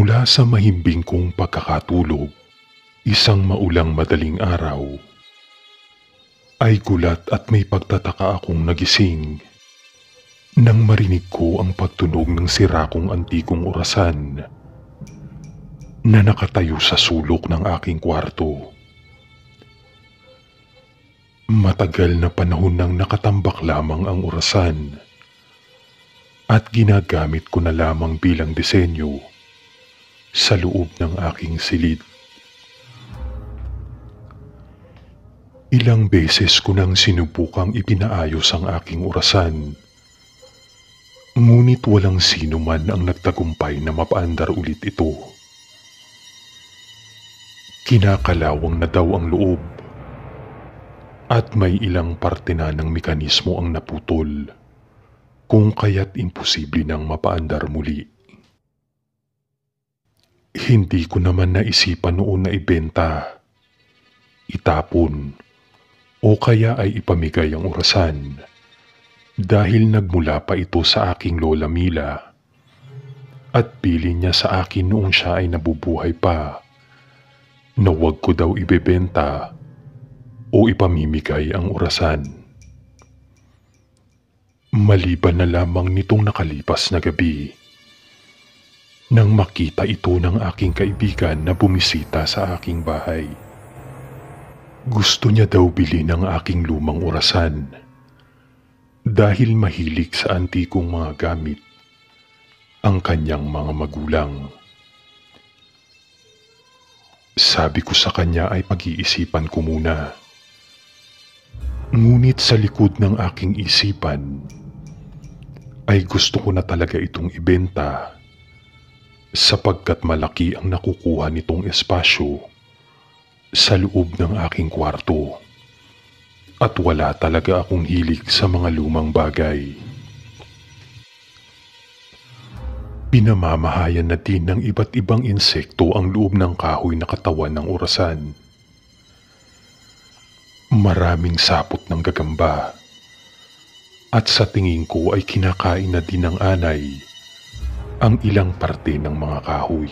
Mula sa mahimbing kong pagkakatulog, isang maulang madaling araw, ay gulat at may pagtataka akong nagising nang marinig ko ang pagtunog ng sira kong antikong orasan na nakatayo sa sulok ng aking kwarto. Matagal na panahon nang nakatambak lamang ang orasan at ginagamit ko na lamang bilang disenyo sa loob ng aking silid. Ilang beses ko nang sinubukang ipinaayos ang aking orasan, ngunit walang sino man ang nagtagumpay na mapaandar ulit ito. Kinakalawang na daw ang loob at may ilang parte na ng mekanismo ang naputol, kung kaya't imposible nang mapaandar muli. Hindi ko naman naisipan noon na ibenta, itapon, o kaya ay ipamigay ang orasan dahil nagmula pa ito sa aking Lola Mila at bilin niya sa akin noong siya ay nabubuhay pa na huwag ko daw ibebenta o ipamimigay ang orasan. Maliban na lamang nitong nakalipas na gabi, nang makita ito ng aking kaibigan na bumisita sa aking bahay. Gusto niya daw bilhin ang aking lumang orasan dahil mahilig sa antikong mga gamit ang kanyang mga magulang. Sabi ko sa kanya ay pag-iisipan ko muna. Ngunit sa likod ng aking isipan ay gusto ko na talaga itong ibenta sapagkat malaki ang nakukuha nitong espasyo sa loob ng aking kwarto at wala talaga akong hilig sa mga lumang bagay. Pinamamahayan na din ng iba't ibang insekto ang loob ng kahoy na katawan ng orasan. Maraming sapot ng gagamba at sa tingin ko ay kinakain na din ng anay ang ilang parte ng mga kahoy.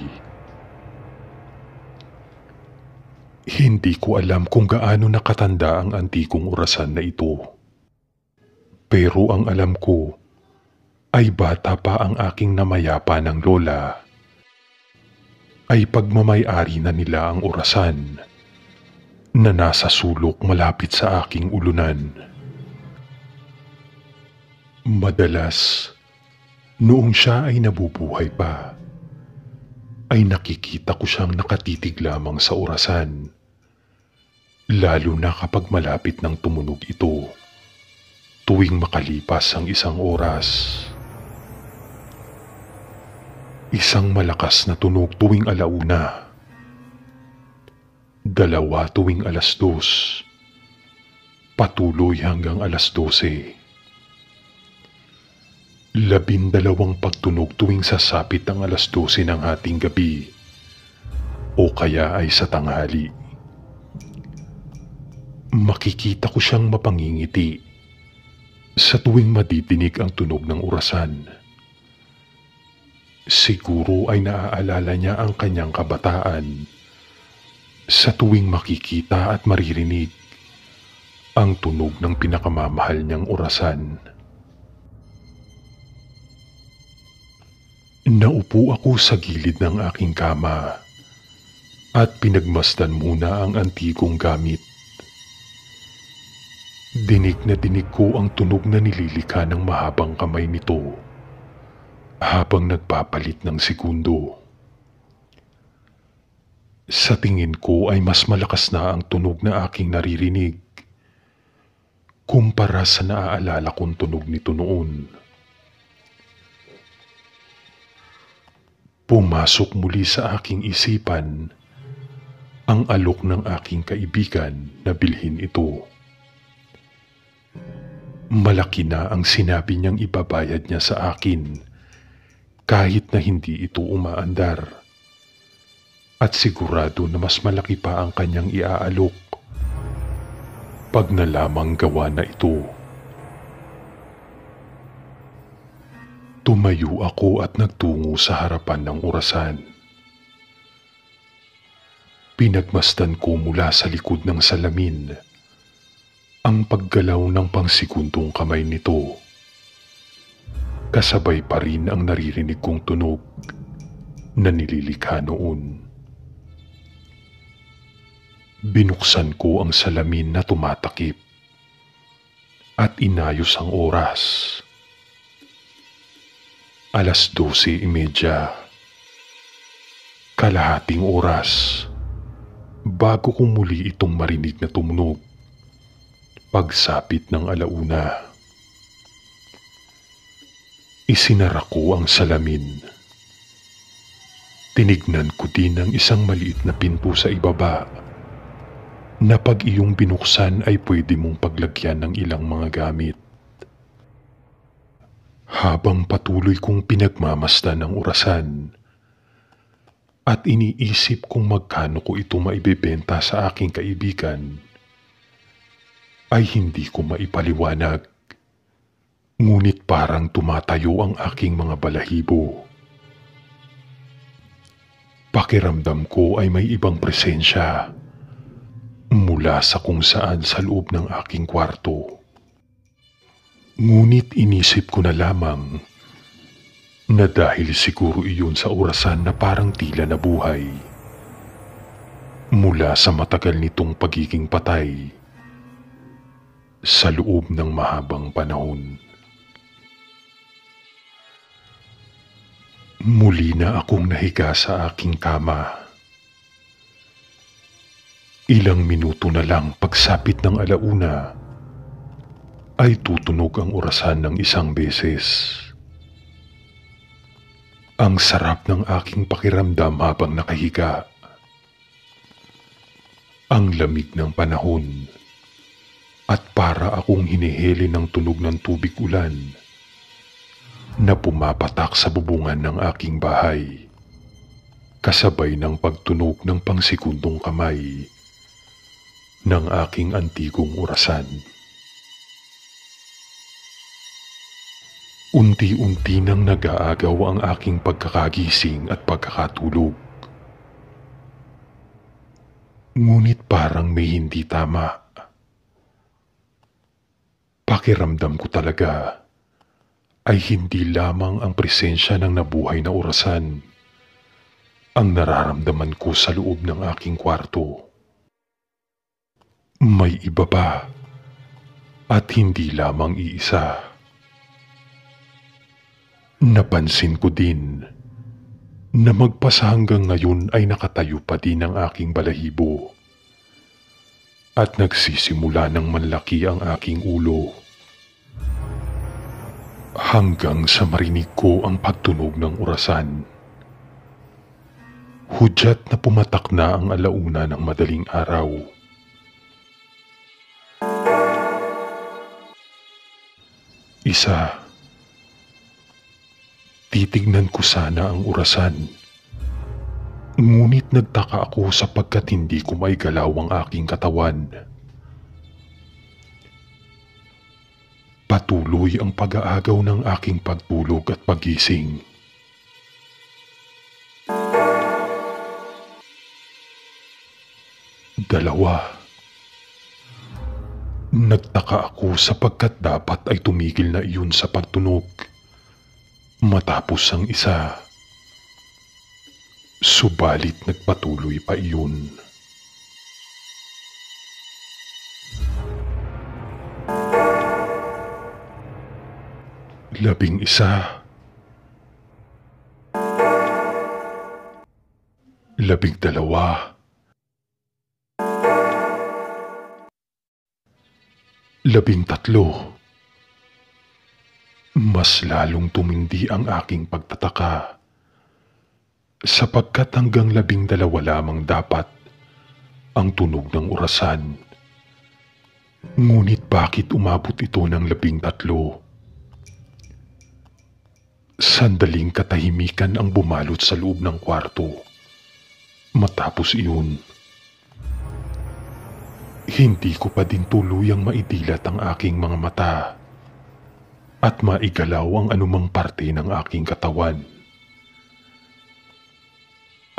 Hindi ko alam kung gaano nakatanda ang antikong orasan na ito. Pero ang alam ko ay bata pa ang aking namayapa ng lola, ay pagmamay-ari na nila ang orasan na nasa sulok malapit sa aking ulunan. Madalas, noong siya ay nabubuhay pa, ay nakikita ko siyang nakatitig lamang sa orasan, lalo na kapag malapit ng tumunog ito, tuwing makalipas ang isang oras. Isang malakas na tunog tuwing 1:00, 2 tuwing 2:00, patuloy hanggang 12:00. 12 pagtunog tuwing sasapit ang 12:00 ng hating gabi o kaya ay sa tanghali. Makikita ko siyang mapangingiti sa tuwing madidinig ang tunog ng orasan. Siguro ay naaalala niya ang kanyang kabataan sa tuwing makikita at maririnig ang tunog ng pinakamamahal niyang orasan. Naupo ako sa gilid ng aking kama at pinagmasdan muna ang antikong gamit. Dinig na dinig ko ang tunog na nililika ng mahabang kamay nito habang nagpapalit ng segundo. Sa tingin ko ay mas malakas na ang tunog na aking naririnig kumpara sa naaalala kong tunog nito noon. Pumasok muli sa aking isipan ang alok ng aking kaibigan na bilhin ito. Malaki na ang sinabi niyang ibabayad niya sa akin kahit na hindi ito umaandar, at sigurado na mas malaki pa ang kanyang iaalok pag nalamang gawa na ito. Tumayo ako at nagtungo sa harapan ng orasan. Pinagmasdan ko mula sa likod ng salamin ang paggalaw ng pangsikundong kamay nito. Kasabay pa rin ang naririnig kong tunog na nililikha noon. Binuksan ko ang salamin na tumatakip at inayos ang oras. 12:30. Kalahating oras bago ko muli itong marinig na tumunog pagsapit ng 1:00. Isinara ko ang salamin. Tinignan ko din ang isang maliit na pinto sa ibaba na pag iyong binuksan ay pwede mong paglagyan ng ilang mga gamit. Habang patuloy kong pinagmamasdan ang orasan at iniisip kung magkano ko ito maibebenta sa aking kaibigan, ay hindi ko maipaliwanag. Ngunit parang tumatayo ang aking mga balahibo. Pakiramdam ko ay may ibang presensya mula sa kung saan sa loob ng aking kwarto. Ngunit inisip ko na lamang na dahil siguro iyon sa orasan na parang tila nabuhay mula sa matagal nitong pagiging patay sa loob ng mahabang panahon. Muli na akong nahiga sa aking kama. Ilang minuto na lang pagsapit ng 1:00 ay tutunog ang orasan ng isang beses. Ang sarap ng aking pakiramdam habang nakahiga. Ang lamig ng panahon at para akong hinihili ng tunog ng tubig ulan na pumapatak sa bubungan ng aking bahay, kasabay ng pagtunog ng pangsikundong kamay ng aking antigong orasan. Unti-unti nang nag-aagaw ang aking pagkakagising at pagkakatulog. Ngunit parang may hindi tama. Pakiramdam ko talaga ay hindi lamang ang presensya ng nabuhay na orasan ang nararamdaman ko sa loob ng aking kwarto. May iba pa at hindi lamang iisa. Napansin ko din na magpasa hanggang ngayon ay nakatayo pa din ang aking balahibo at nagsisimula ng manlaki ang aking ulo. Hanggang sa marinig ko ang pagtunog ng orasan. Hudyat na pumatak na ang 1:00 ng madaling araw. Isa. Titignan ko sana ang orasan. Ngunit nagtaka ako sapagkat hindi ko maigalaw ang aking katawan. Patuloy ang pag-aagaw ng aking pagtulog at pagising. Dalawa. Nagtaka ako sapagkat dapat ay tumigil na iyon sa pagtunog matapos ang isa. Subalit nagpatuloy pa iyon. Labing isa. Labing dalawa. Labing tatlo. Mas lalong tumindi ang aking pagtataka sapagkat hanggang 12 lamang dapat ang tunog ng orasan. Ngunit bakit umabot ito ng 13? Sandaling katahimikan ang bumalot sa loob ng kwarto. Matapos iyon, hindi ko pa din tuluyang maidilat ang aking mga mata at maigalaw ang anumang parte ng aking katawan.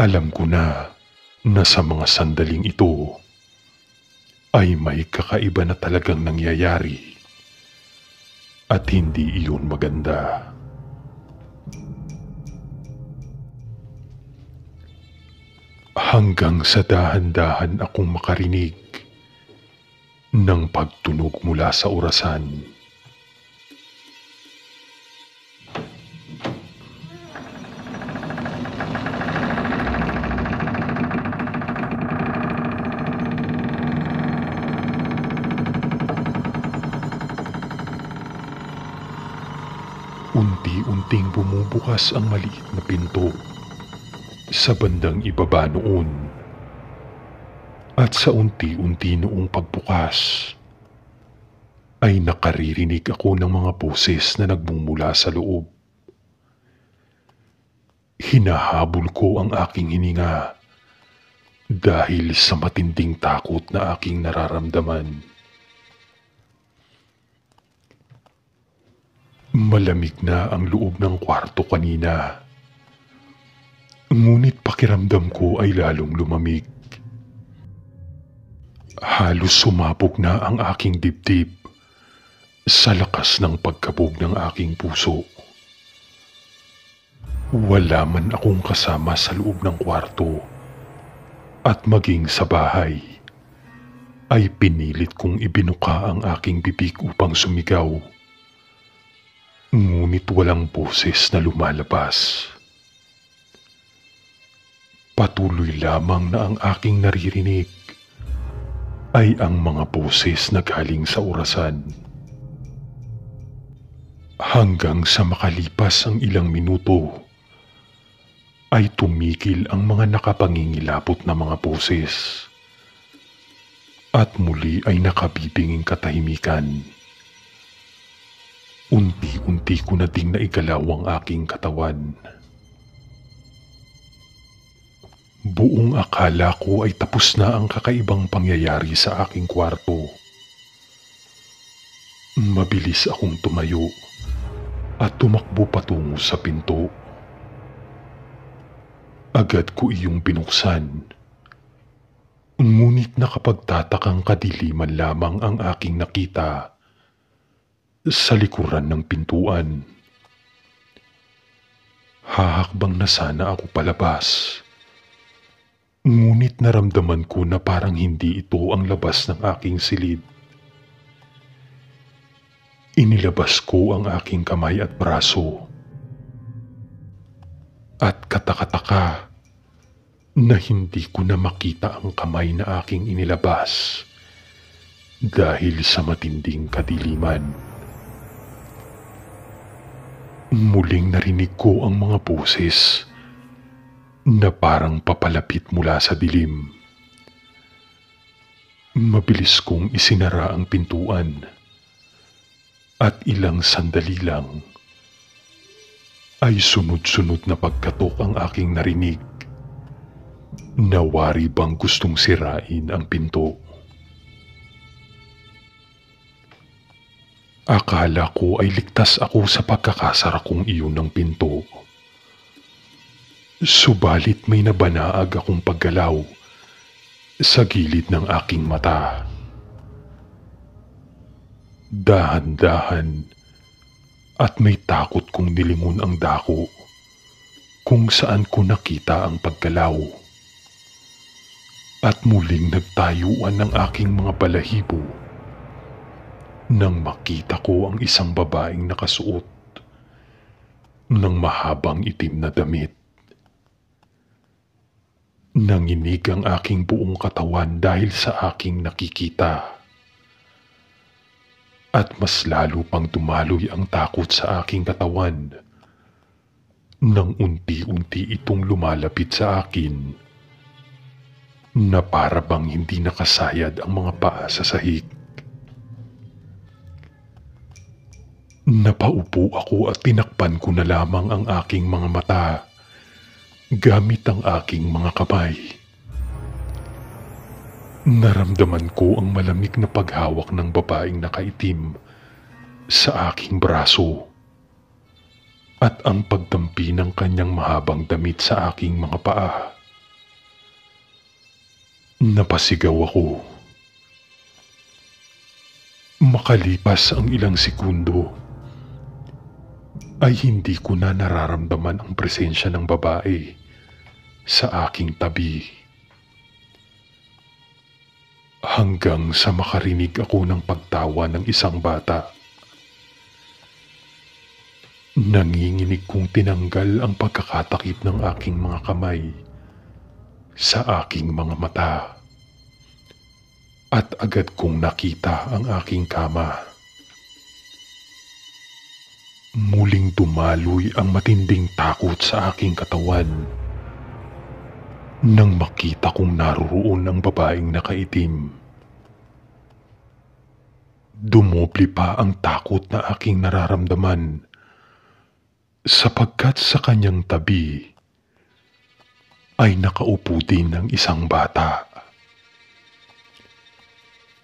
Alam ko na na sa mga sandaling ito ay may kakaiba na talagang nangyayari at hindi iyon maganda. Hanggang sa dahan-dahan akong makarinig ng pagtunog mula sa orasan. Unti-unting bumubukas ang maliit na pinto sa bandang ibaba noon. At sa unti-unti noong pagbukas, ay nakaririnig ako ng mga boses na nagmumula sa loob. Hinahabol ko ang aking hininga dahil sa matinding takot na aking nararamdaman. Malamig na ang loob ng kwarto kanina. Ngunit pakiramdam ko ay lalong lumamig. Halos sumabog na ang aking dibdib sa lakas ng pagkabog ng aking puso. Wala man akong kasama sa loob ng kwarto at maging sa bahay ay pinilit kong ibinuka ang aking bibig upang sumigaw. Ngunit walang boses na lumalabas. Patuloy lamang na ang aking naririnig ay ang mga boses na galing sa orasan. Hanggang sa makalipas ang ilang minuto, ay tumigil ang mga nakapangingilabot na mga boses. At muli ay nakabibinging katahimikan. Unti-unti ko na ding naigalaw ang aking katawan. Buong akala ko ay tapos na ang kakaibang pangyayari sa aking kwarto. Mabilis akong tumayo at tumakbo patungo sa pinto. Agad ko iyong binuksan. Ngunit nakapagtatakang kadiliman lamang ang aking nakita sa likuran ng pintuan. Hahakbang na sana ako palabas. Ngunit naramdaman ko na parang hindi ito ang labas ng aking silid. Inilabas ko ang aking kamay at braso. At katakataka na hindi ko na makita ang kamay na aking inilabas dahil sa matinding kadiliman. Muling narinig ko ang mga boses na parang papalapit mula sa dilim. Mabilis kong isinara ang pintuan at ilang sandali lang ay sunod-sunod na pagkatok ang aking narinig. Nawari bang gustong sirain ang pinto? Akala ko ay ligtas ako sa pagkakasara kong iyon ng pinto. Subalit may nabanaag akong paggalaw sa gilid ng aking mata. Dahan-dahan at may takot kong nilingon ang dako kung saan ko nakita ang paggalaw. At muling nagtayuan ng aking mga balahibo nang makita ko ang isang babaeng nakasuot ng mahabang itim na damit. Nanginig ang aking buong katawan dahil sa aking nakikita. At mas lalo pang dumaloy ang takot sa aking katawan nang unti-unti itong lumalapit sa akin na para bang hindi nakasayad ang mga paa sa sahig. Napaupo ako at tinakpan ko na lamang ang aking mga mata gamit ang aking mga kamay. Naramdaman ko ang malamig na paghawak ng babaeng nakaitim sa aking braso at ang pagdampi ng kanyang mahabang damit sa aking mga paa. Napasigaw ako. Makalipas ang ilang segundo, ay hindi ko na nararamdaman ang presensya ng babae sa aking tabi. Hanggang sa makarinig ako ng pagtawa ng isang bata. Nanginginig kong tinanggal ang pagkakatakip ng aking mga kamay sa aking mga mata. At agad kong nakita ang aking kama. Muling dumaloy ang matinding takot sa aking katawan nang makita kong naroon ang babaeng nakaitim. Dumoble pa ang takot na aking nararamdaman sapagkat sa kanyang tabi ay nakaupo din ang isang bata.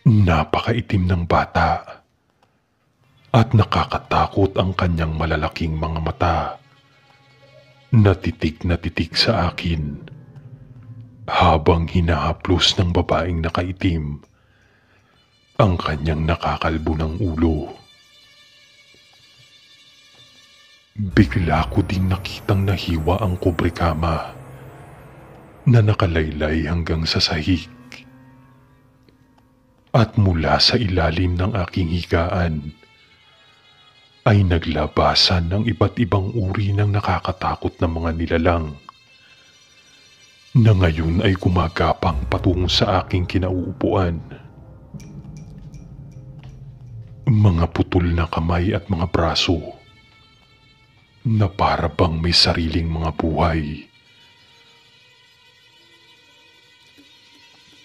Napakaitim ng bata at nakakatakot ang kanyang malalaking mga mata na titik sa akin habang hinahaplos ng babaeng nakaitim ang kanyang nakakalbo ng ulo. Bigla ko ding nakitang nahiwa ang kubrekama na nakalaylay hanggang sa sahig. At mula sa ilalim ng aking higaan ay naglabasan ng iba't ibang uri ng nakakatakot na mga nilalang na ngayon ay gumagapang patungo sa aking kinauupuan. Mga putol na kamay at mga braso na para bang may sariling mga buhay.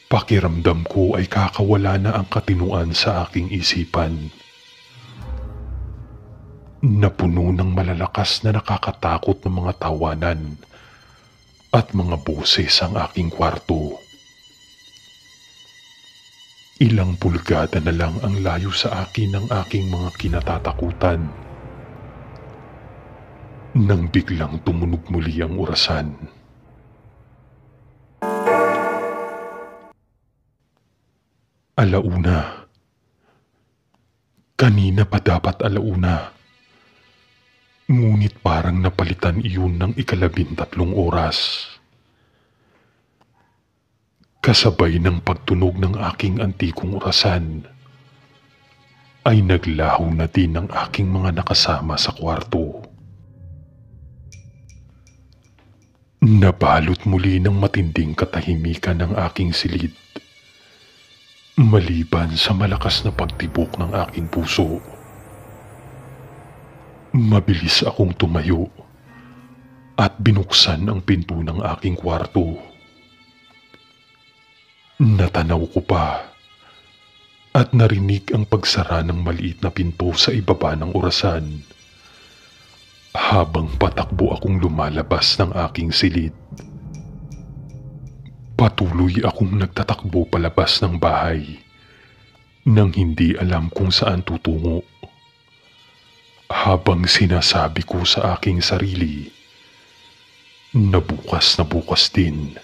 Pakiramdam ko ay kakawala na ang katinuan sa aking isipan. Napuno ng malalakas na nakakatakot na mga tawanan at mga boses ang aking kwarto. Ilang pulgada na lang ang layo sa akin ng aking mga kinatatakutan. Nang biglang tumunog muli ang orasan. Alauna. Kanina pa dapat alauna. Ngunit parang napalitan iyon ng 13 oras. Kasabay ng pagtunog ng aking antikong orasan, ay naglaho na din ang aking mga nakasama sa kwarto. Nabalot muli ng matinding katahimikan ng aking silid. Maliban sa malakas na pagtibok ng aking puso. Mabilis akong tumayo at binuksan ang pinto ng aking kwarto. Natanaw ko pa at narinig ang pagsara ng maliit na pinto sa ibaba ng orasan habang patakbo akong lumalabas ng aking silid. Patuloy akong nagtatakbo palabas ng bahay nang hindi alam kung saan tutungo. Habang sinasabi ko sa aking sarili na bukas din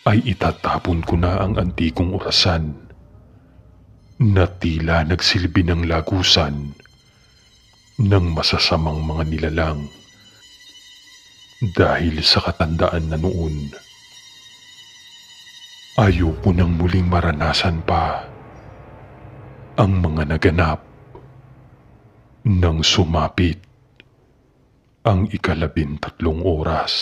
ay itatapon ko na ang antikong orasan na tila nagsilbi ng lagusan ng masasamang mga nilalang dahil sa katandaan na noon. Ayoko nang muling maranasan pa ang mga naganap nang sumapit ang 13 oras.